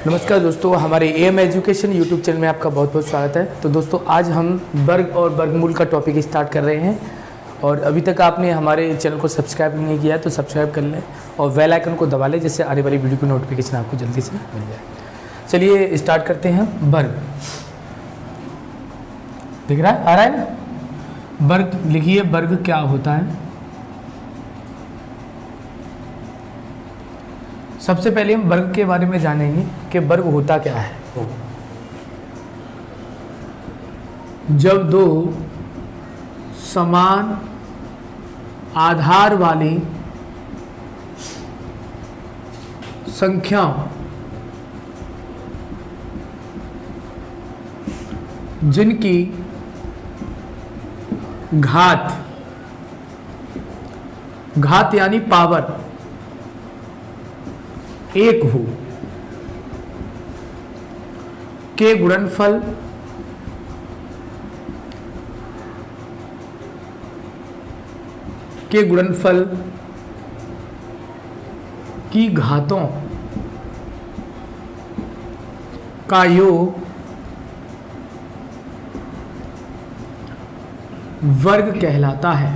नमस्कार दोस्तों, हमारे एम एजुकेशन यूट्यूब चैनल में आपका बहुत बहुत स्वागत है। तो दोस्तों आज हम वर्ग और वर्गमूल का टॉपिक स्टार्ट कर रहे हैं और अभी तक आपने हमारे चैनल को सब्सक्राइब नहीं किया है तो सब्सक्राइब कर लें और बेल आइकन को दबा लें जिससे आने वाली वीडियो की नोटिफिकेशन आपको जल्दी से मिल जाए। चलिए स्टार्ट करते हैं। वर्ग दिख रहा है, आ रहा है ना? वर्ग लिखिए, वर्ग क्या होता है। सबसे पहले हम वर्ग के बारे में जानेंगे कि वर्ग होता क्या है। जब दो समान आधार वाली संख्याओं जिनकी घात यानी पावर एक हो के गुणनफल की घातों का योग वर्ग कहलाता है।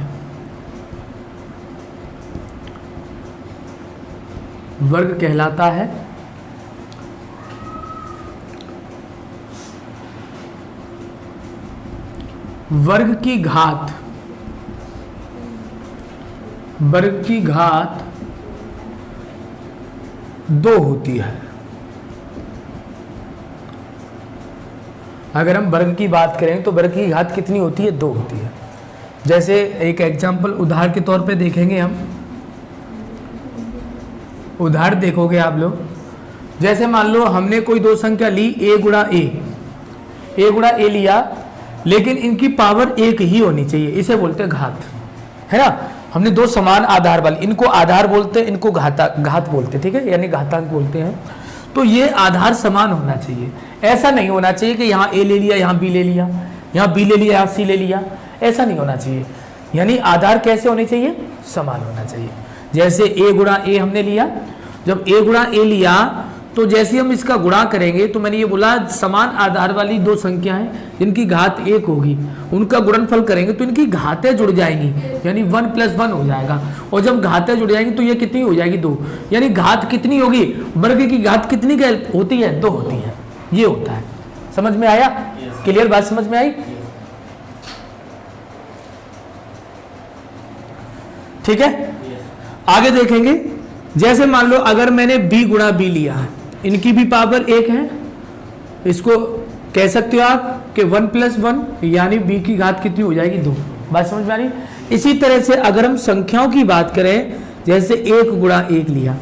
वर्ग कहलाता है। वर्ग की घात दो होती है। अगर हम वर्ग की बात करें तो वर्ग की घात कितनी होती है? दो होती है। जैसे एक एग्जाम्पल उदाहरण के तौर पे देखेंगे हम। उदाहरण देखोगे आप लोग, जैसे मान लो हमने कोई दो संख्या ली ए गुणा ए लिया, लेकिन इनकी पावर एक ही होनी चाहिए, इसे बोलते हैं घात, है ना। हमने दो समान आधार वाली, इनको आधार बोलते हैं, इनको घात बोलते हैं, ठीक है, यानी घातांक बोलते हैं। तो ये आधार समान होना चाहिए। ऐसा नहीं होना चाहिए कि यहाँ ए ले लिया, यहाँ बी ले लिया, यहाँ बी ले लिया, यहाँ सी ले लिया, ऐसा नहीं होना चाहिए। यानी आधार कैसे होने चाहिए? समान होना चाहिए। जैसे ए गुणा ए हमने लिया, जब ए गुणा ए लिया तो जैसे हम इसका गुणा करेंगे तो मैंने ये बोला समान आधार वाली दो संख्याएं जिनकी घात एक होगी, उनका गुणनफल करेंगे तो इनकी घातें जुड़ जाएंगी, यानी 1 + 1 हो जाएगा। और जब घातें जुड़ जाएंगी तो ये कितनी हो जाएगी? 2। यानी घात कितनी होगी? वर्ग की घात कितनी होती है? 2 होती है। ये होता है। समझ में आया? क्लियर बात समझ में आई? ठीक है, आगे देखेंगे। जैसे मान लो अगर मैंने b गुणा b लिया है, इनकी भी पावर एक है, इसको कह सकते हो आप कि 1 + 1 यानी b की घात कितनी हो जाएगी? 2। बात समझ में आ रही? इसी तरह से अगर हम संख्याओं की बात करें, जैसे 1 गुणा 1 लिया,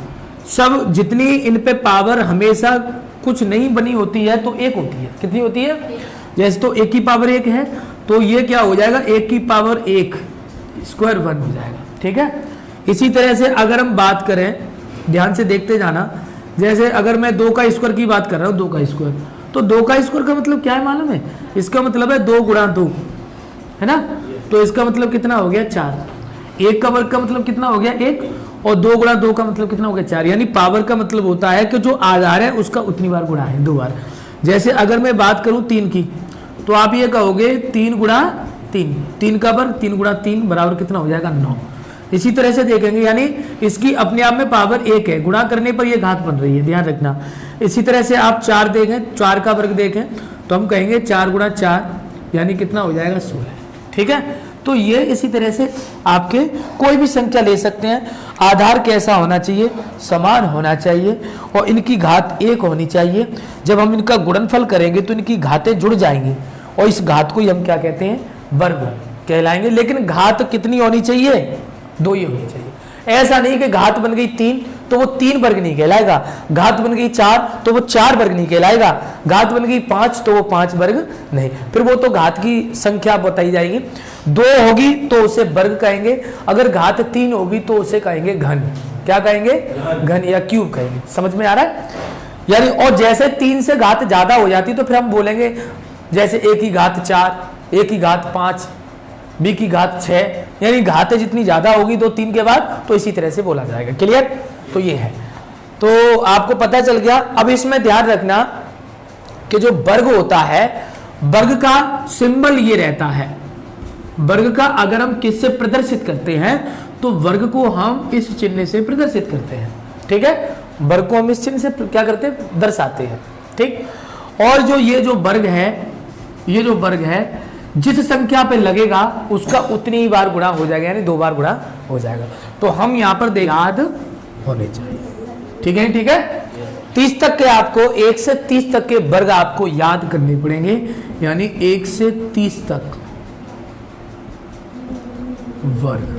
सब जितनी इन पे पावर हमेशा कुछ नहीं बनी होती है तो एक होती है। कितनी होती है? जैसे तो 1 की पावर 1 है तो ये क्या हो जाएगा? 1 की पावर 1 स्क्वायर 1 हो जाएगा, ठीक है। इसी तरह से अगर हम बात करें, ध्यान से देखते जाना, जैसे अगर मैं 2 का स्क्वायर की बात कर रहा हूँ, 2 का स्क्वायर, तो 2 का स्क्वायर का मतलब क्या है मालूम है? इसका मतलब है 2 गुणा 2, है ना। तो इसका मतलब कितना हो गया? 4। 1 का वर्ग का मतलब कितना हो गया? 1। और 2 गुणा 2 का मतलब कितना हो गया? 4। यानी पावर का मतलब होता है कि जो आधार है उसका उतनी बार गुणा है, 2 बार। जैसे अगर मैं बात करूँ 3 की, तो आप ये कहोगे 3 गुणा 3, 3 का वर्ग 3 गुणा 3 बराबर कितना हो जाएगा? 9। इसी तरह से देखेंगे, यानी इसकी अपने आप में पावर 1 है, गुणा करने पर ये घात बन रही है, ध्यान रखना। इसी तरह से आप 4 देखें, 4 का वर्ग देखें तो हम कहेंगे 4 गुणा 4 यानी कितना हो जाएगा? 16, ठीक है। तो ये इसी तरह से आपके कोई भी संख्या ले सकते हैं। आधार कैसा होना चाहिए? समान होना चाहिए और इनकी घात 1 होनी चाहिए। जब हम इनका गुणनफल करेंगे तो इनकी घातें जुड़ जाएंगी और इस घात को ही हम क्या कहते हैं? वर्ग कहलाएंगे। लेकिन घात कितनी होनी चाहिए? 2 ही होनी चाहिए। ऐसा नहीं कि घात बन गई 3 तो वो 3 वर्ग नहीं कहलाएगा, घात बन गई 4 तो वो 4 वर्ग नहीं कहलाएगा, घात बन गई 5 तो वो 5 वर्ग नहीं, फिर वो तो घात की संख्या बताई जाएगी। 2 होगी तो उसे वर्ग कहेंगे, अगर घात 3 होगी तो उसे कहेंगे घन। क्या कहेंगे? घन या क्यूब कहेंगे। समझ में आ रहा है? यानी और जैसे 3 से घात ज्यादा हो जाती तो फिर हम बोलेंगे जैसे a की घात 4, a की घात 5, b की घात 6, यानी घातें जितनी ज्यादा होगी 2 3 के बाद तो इसी तरह से बोला जाएगा। क्लियर? तो ये है। तो आपको पता चल गया। अब इसमें ध्यान रखना कि जो वर्ग होता है, वर्ग का सिंबल ये रहता है। वर्ग का अगर हम किससे प्रदर्शित करते हैं तो वर्ग को हम इस चिन्ह से प्रदर्शित करते हैं, ठीक है। वर्ग को हम इस चिन्ह से क्या करते हैं, दर्शाते हैं, ठीक। और जो ये जो वर्ग है, ये जो वर्ग है जिस संख्या पे लगेगा उसका उतनी ही बार गुणा हो जाएगा, यानी 2 बार गुणा हो जाएगा। तो हम यहाँ पर याद होने चाहिए, ठीक है, ठीक है। 30 तक के आपको 1 से 30 तक के वर्ग आपको याद करने पड़ेंगे, यानी 1 से 30 तक वर्ग,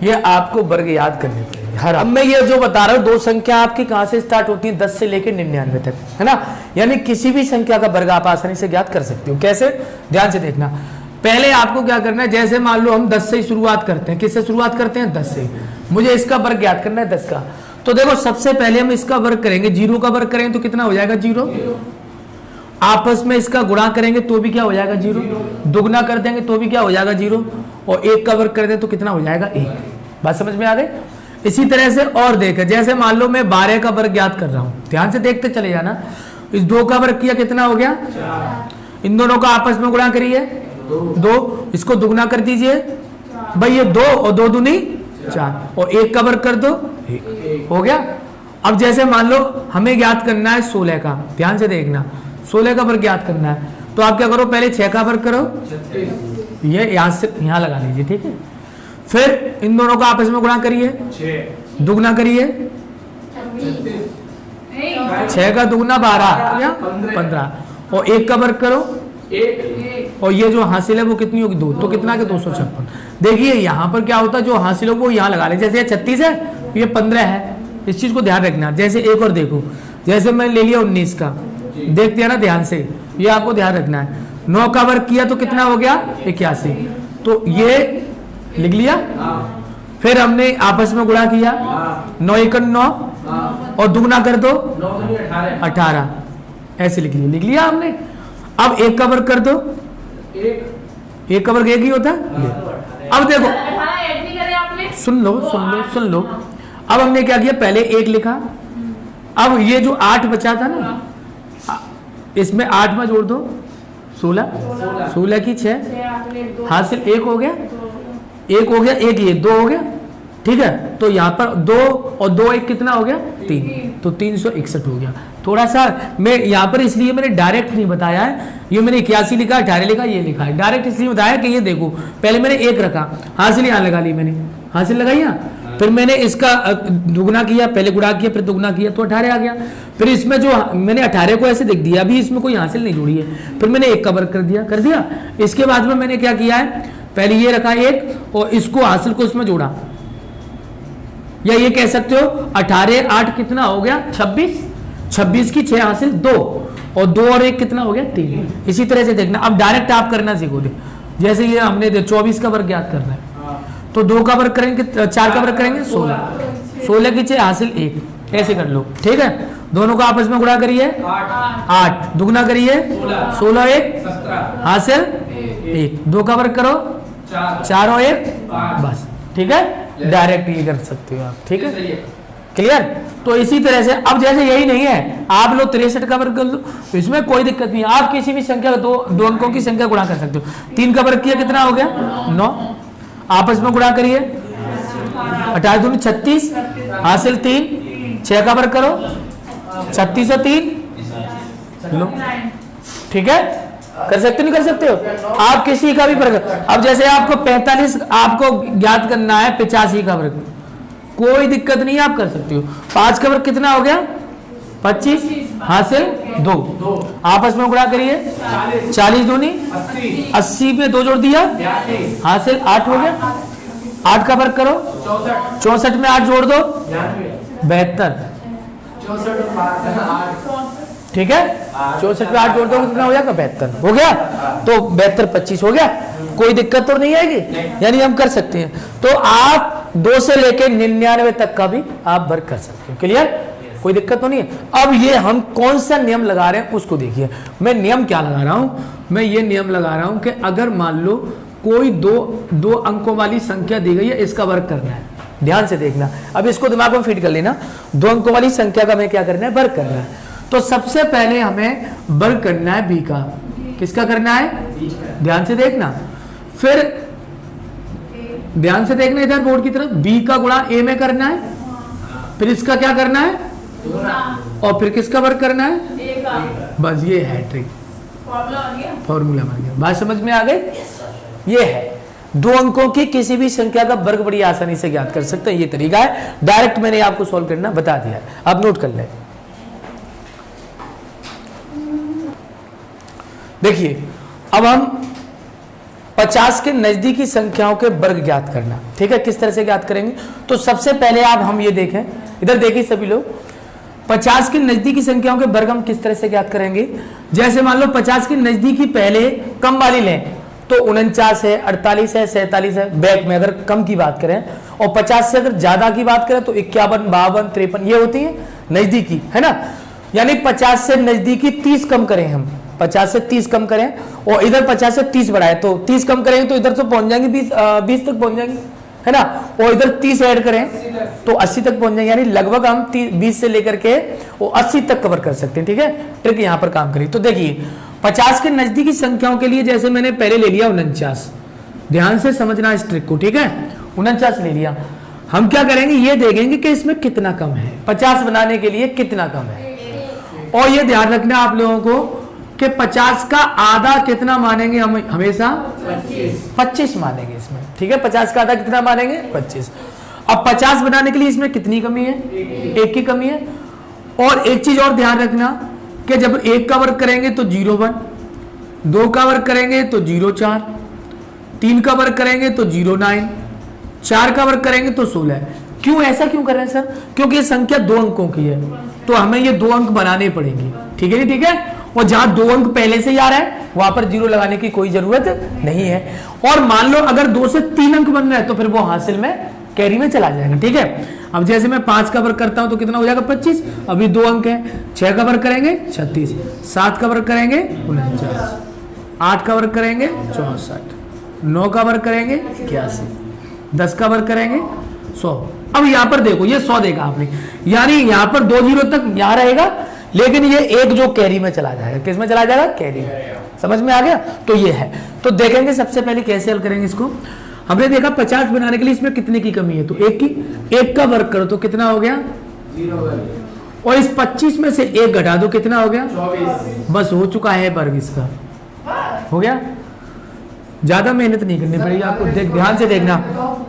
ये आपको वर्ग याद करने पड़ेंगे हर। अब मैं ये जो बता रहा हूं, 2 संख्या आपकी कहां से स्टार्ट होती है, 10 से लेकर 99 तक, है ना। यानी किसी भी संख्या का वर्ग आप आसानी से ज्ञात कर सकते हो। कैसे, ध्यान से देखना। पहले आपको क्या करना है, जैसे मान लो हम 10 से शुरुआत करते हैं। किससे शुरुआत करते हैं, 10 से। मुझे इसका वर्ग ज्ञात करना है 10 का। तो देखो सबसे पहले हम इसका वर्ग करेंगे, 0 का वर्ग करेंगे तो कितना हो जाएगा, 0। आपस में इसका गुणा करेंगे तो भी क्या हो जाएगा, 0। दुगना कर देंगे तो भी क्या हो जाएगा, 0। और 1 का वर्ग कर दें तो कितना हो जाएगा, 1। बात समझ में आ गई। इसी तरह से और देख, जैसे मान लो मैं 12 का वर्ग ज्ञात कर रहा हूं, ध्यान से देखते चले जाना। इस 2 का वर्ग किया, कितना हो गया, 4। इन दोनों का आपस में गुणा करिए, 2। इसको दुगना कर दीजिए भाई, ये 2 और 2 दूनी 4, और 1 का वर्ग कर दो, 1 हो गया। अब जैसे मान लो हमें ज्ञात करना है 16 का, ध्यान से देखना, 16 का वर्ग ज्ञात करना है। तो आप क्या करो, पहले 6 का वर्ग करो, ये यहां से यहां लगा लीजिए, ठीक है। फिर इन दोनों का आपस में गुणा करिए, 6 दुगना करिए, 6 का दुगना 12 या 15, और 1 का वर्ग करो, 1, और ये जो हासिल है वो कितनी होगी, 2। तो कितना के 256। देखिए यहाँ पर क्या होता है, जो हासिल हो वो यहाँ लगा ले। जैसे ये 36 है, ये 15 है, इस चीज को ध्यान रखना। जैसे एक और देखो, जैसे मैं ले लिया 19 का, देखते हैं ना ध्यान से, ये आपको ध्यान रखना है। 9 का वर्ग किया तो कितना हो गया, 81। तो ये लिख लिया। फिर हमने आपस में गुणा किया, 9 एकम 9, और दुगना कर दो, 18, ऐसे लिख लिया हमने। अब 1 का वर्ग कर दो, 1 का वर्ग 1 ही होता है। अब देखो, सुन लो। अब हमने क्या किया, पहले 1 लिखा। अब ये जो 8 बचा था ना, इसमें 8 में जोड़ दो 16 की 6, हासिल 1 हो गया, 1 हो गया, 1 ये 2 हो गया, ठीक है। तो यहाँ पर 2 और 2 1 कितना हो गया, 3, तो 361 हो गया। थोड़ा सा मैं यहाँ पर इसलिए मैंने डायरेक्ट नहीं बताया है, ये मैंने 81 लिखा, 18 लिखा, ये लिखा है। डायरेक्ट इसलिए बताया कि ये देखो, पहले मैंने 1 रखा, हासिल यहाँ लगा ली, मैंने हासिल लगाई यहाँ, फिर मैंने इसका दुगना किया, पहले गुणा किया, फिर दुगना किया, तो 18 आ गया। फिर इसमें जो मैंने 18 को ऐसे देख दिया, अभी इसमें कोई हासिल नहीं जुड़ी है। फिर मैंने 1 का वर्ग कर दिया। इसके बाद में मैंने क्या किया है, पहले ये रखा 1, और इसको हासिल को इसमें जोड़ा, या ये कह सकते हो 18 8 कितना हो गया, 26 की 6 हासिल 2, और 2 और 1 कितना हो गया, 3। इसी तरह से देखना। अब डायरेक्ट आप करना सीखोगे। जैसे ये हमने 24 का वर्ग ज्ञात करना है, तो 2 का वर्ग करेंगे, 4 का वर्ग करेंगे 16 की 6 हासिल 1, ऐसे कर लो, ठीक है। दोनों को आपस में गुणा करिए, 8 दुगना करिए, 16 1 हासिल 1, 2 का वर्ग करो, 4 और 1, बस, ठीक है। डायरेक्ट ये कर सकते हो आप, ठीक है, क्लियर। तो इसी तरह से अब जैसे यही नहीं है, आप लोग 63 का वर्ग कर लो, इसमें कोई दिक्कत नहीं है। आप किसी भी संख्या दो अंकों की संख्या गुणा कर सकते हो। 3 का वर्ग किया, कितना हो गया, 9, आपस में गुणा करिए, 18 दूनी 36, हासिल 3, 6 का वर्ग करो, 36 और 3 लो, ठीक है। कर सकते नहीं कर सकते हो आप किसी का भी वर्ग। अब जैसे आपको 45 आपको ज्ञात करना है, 85 का वर्ग, कोई दिक्कत नहीं है, आप कर सकते हो। 5 का वर्ग कितना हो गया, 25, हासिल 2, आपस में गुणा करिए, 40 दूनी 80 में 2 जोड़ दिया, हासिल 8 हो गया। 8 का वर्ग करो, 64 में 8 जोड़ दो, 72, ठीक है। 64 में 8 जोड़ दो, कितना हो जाएगा, 72 हो गया। तो 72 25 हो गया, कोई दिक्कत तो नहीं आएगी, यानी हम कर सकते हैं। तो आप 2 से लेके 99 तक का भी आप वर्ग कर सकते हो, क्लियर, कोई दिक्कत तो नहीं है। अब ये हम कौन सा नियम लगा रहे हैं उसको देखिए। मैं नियम क्या लगा रहा हूं, मैं ये नियम लगा रहा हूं कि अगर मान लो कोई दो अंकों वाली संख्या दी गई है, इसका वर्ग करना है, ध्यान से देखना, अब इसको दिमाग में फीड कर लेना। 2 अंकों वाली संख्या का हमें क्या करना है, वर्ग करना है। तो सबसे पहले हमें वर्ग करना है बी का। किसका करना है, ध्यान से देखना, फिर ध्यान से देखना इधर बोर्ड की तरफ, बी का गुणा ए में करना है, फिर इसका क्या करना है, और फिर किसका वर्ग करना है, बस ये है ट्रिक, फॉर्मूला बन गया। बात समझ में आ गई? ये है 2 अंकों की किसी भी संख्या का वर्ग बड़ी आसानी से ज्ञात कर सकते हैं, ये तरीका है। डायरेक्ट मैंने आपको सॉल्व करना बता दिया, आप नोट कर लें। देखिए अब हम 50 के नजदीकी संख्याओं के वर्ग ज्ञात करना, ठीक है, किस तरह से ज्ञात करेंगे। तो सबसे पहले आप हम ये देखें, इधर देखिए सभी लोग, 50 के नजदीकी संख्याओं के वर्ग हम किस तरह से ज्ञात करेंगे। जैसे मान लो 50 के नजदीकी पहले कम वाली लें तो 49 है, 48 है, 47 है, बैक में अगर कम की बात करें, और 50 से अगर ज्यादा की बात करें तो 51, 52, 53 ये होती है नजदीकी, है ना। यानी 50 से नजदीकी 30 कम करें हम, 50 से 30 कम करें, और इधर 50 से 30 बढ़ाए तो 30 कम करेंगे तो इधर तो पहुंच जाएंगे 20 तक पहुंच जाएंगे, है ना, और इधर 30 ऐड करें तो 80 तक पहुंच जाएंगे। यानी लगभग हम 20 से लेकर के वो 80 तक कवर कर सकते हैं, ठीक है। ट्रिक यहां पर काम करिए। तो देखिए 50 के नजदीकी संख्याओं के लिए जैसे मैंने पहले ले लिया 49, ध्यान से समझना इस ट्रिक को, ठीक है। 49 ले लिया, हम क्या करेंगे, ये देखेंगे कि इसमें कितना कम है, 50 बनाने के लिए कितना कम है। और ये ध्यान रखना आप लोगों को कि 50 का आधा कितना मानेंगे, हम हमेशा 25 मानेंगे इसमें, ठीक है। 50 का आधा कितना मानेंगे, 25। अब 50 बनाने के लिए इसमें कितनी कमी है, 1 की कमी है। और एक चीज और ध्यान रखना कि जब 1 का वर्ग करेंगे तो 0,1, 2 का वर्ग करेंगे तो 0,4, 3 का वर्ग करेंगे तो 0,9, 4 का वर्ग करेंगे तो 16। क्यों ऐसा क्यों कर रहे हैं सर, क्योंकि ये संख्या 2 अंकों की है तो हमें ये 2 अंक बनाने पड़ेंगे, ठीक है, ठीक है। और जहां 2 अंक पहले से ही आ रहा है वहां पर 0 लगाने की कोई जरूरत नहीं है। और मान लो अगर 2 से 3 अंक बन रहा है तो फिर वो हासिल में कैरी में चला जाएगा, ठीक है। अब जैसे मैं 5 का वर्ग करता हूं तो कितना हो जाएगा, 25। अभी 2 अंक है, 6 का वर्ग करेंगे 36, 7 का वर्ग करेंगे 49, 8 का वर्ग करेंगे 64, 9 का वर्ग करेंगे 81, 10 का वर्ग करेंगे 100। अब यहां पर देखो ये 100 देगा आपने, यानी यहां पर 2 0 तक यहां रहेगा, लेकिन ये एक जो कैरी में चला जाएगा, किस में चला जाएगा, कैरी में। समझ में आ गया? तो ये है। तो देखेंगे सबसे पहले कैसे हल करेंगे इसको। हमने देखा 50 बनाने के लिए इसमें कितने की कमी है, तो 1 की, 1 का वर्ग करो तो कितना हो गया, 0। और इस 25 में से 1 घटा दो कितना हो गया, 24। बस हो चुका है वर्ग इसका, हो गया। ज्यादा मेहनत नहीं करनी पड़ेगी आपको, ध्यान से देखना।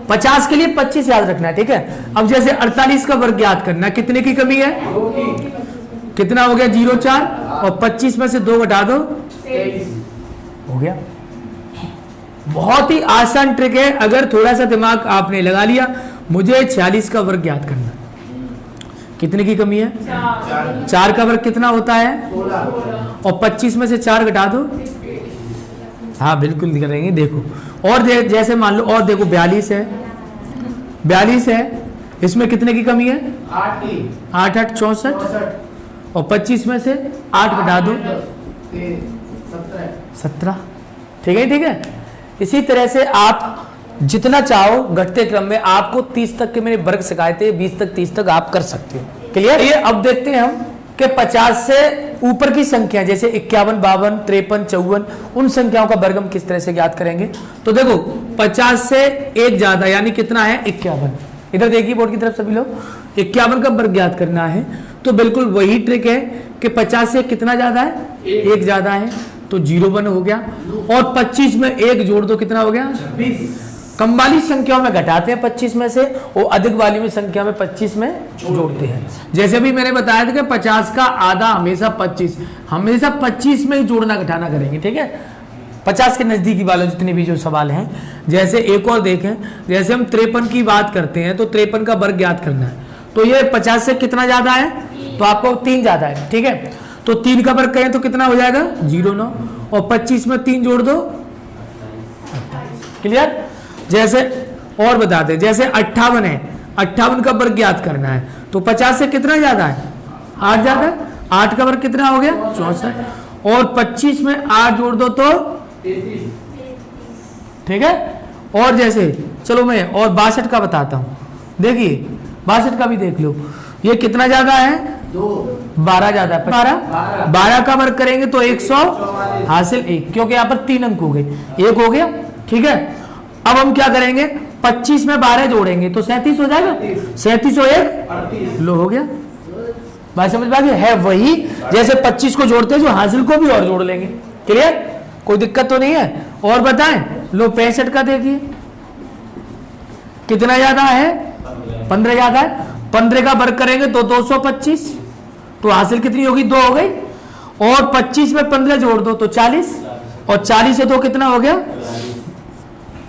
50 के लिए 25 याद रखना है, ठीक है। अब जैसे 48 का वर्ग याद करना, कितने की कमी है, कितना हो गया, 0,4, और 25 में से 2 घटा दो 23, हो गया। बहुत ही आसान ट्रिक है, अगर थोड़ा सा दिमाग आपने लगा लिया। मुझे 46 का वर्ग याद करना, कितने की कमी है, 4 का वर्ग कितना होता है, 16, और 25 में से 4 घटा दो, हाँ बिल्कुल करेंगे। देखो और जैसे मान लो, और देखो 42 है, 42 है, इसमें कितने की कमी है, 8 8 64, और 25 में से 8 घटा दो 17, ठीक है, ठीक है। इसी तरह से आप जितना चाहो घटते क्रम में, आपको 30 तक के मैंने वर्ग सिखाए थे, 20 तक 30 तक आप कर सकते हो, क्लियर। ये अब देखते हैं हम कि 50 से ऊपर की संख्या जैसे 51, 52, 53, 54, उन संख्याओं का वर्ग हम किस तरह से ज्ञात करेंगे। तो देखो 50 से 1 ज्यादा यानी कितना है, 51। इधर देखिए बोर्ड की तरफ सभी लोग, 51 का वर्ग ज्ञात करना है तो बिल्कुल वही ट्रिक है कि 50 से कितना ज्यादा है, 1 ज्यादा है, तो 0,1 हो गया। और 25 में 1 जोड़ दो कितना हो गया, 26। कम वाली संख्याओं में घटाते हैं 25 में से, और अधिक वाली में संख्या में 25 में जोड़ते हैं। जैसे भी मैंने बताया था कि 50 का आधा हमेशा 25, हमेशा 25 में ही जोड़ना घटाना करेंगे, ठीक है। 50 के नजदीकी वाले जितने भी जो सवाल हैं, जैसे एक और देखें, जैसे हम 53 की बात करते हैं तो 53 का वर्ग ज्ञात करना है, तो ये 50 से कितना ज्यादा है, तो आपको 3 ज्यादा है, ठीक है। तो 3 का वर्ग करें तो कितना हो जाएगा, 0,9, और 25 में 3 जोड़ दो, क्लियर। जैसे और बताते हैं, जैसे 58 है, 58 का वर्ग ज्ञात करना है तो 50 से कितना ज्यादा है, 8 ज्यादा है, 8 का वर्ग कितना हो गया, 64, और 25 में 8 जोड़ दो तो 33, ठीक है। और जैसे चलो मैं और 62 का बताता हूं, देखिए 62 का भी देख लो, ये कितना ज्यादा है, 12 ज्यादा है, 12 का वर्ग करेंगे तो 100 हासिल 1, क्योंकि यहाँ पर 3 अंक हो गए, 1 हो गया, ठीक है। अब हम क्या करेंगे, 25 में 12 जोड़ेंगे तो 37 हो जाएगा, 37 और 1 लो हो गया। बात समझ में आ गई है, वही जैसे 25 को जोड़ते हैं जो हासिल को भी और जोड़ लेंगे, क्लियर, कोई दिक्कत तो नहीं है। और बताएं, लो 65 का देखिए कितना ज्यादा है, 15 ज्यादा है, 15 का वर्ग करेंगे तो 225, तो हासिल कितनी होगी, 2 हो गई, और 25 में 15 जोड़ दो तो 40, और 40 से 2 कितना हो गया,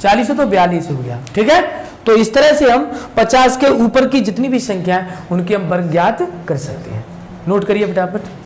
40 से तो 42 हो गया, ठीक है। तो इस तरह से हम 50 के ऊपर की जितनी भी संख्या है उनकी हम वर्ग ज्ञात कर सकते हैं। नोट करिए फटाफट।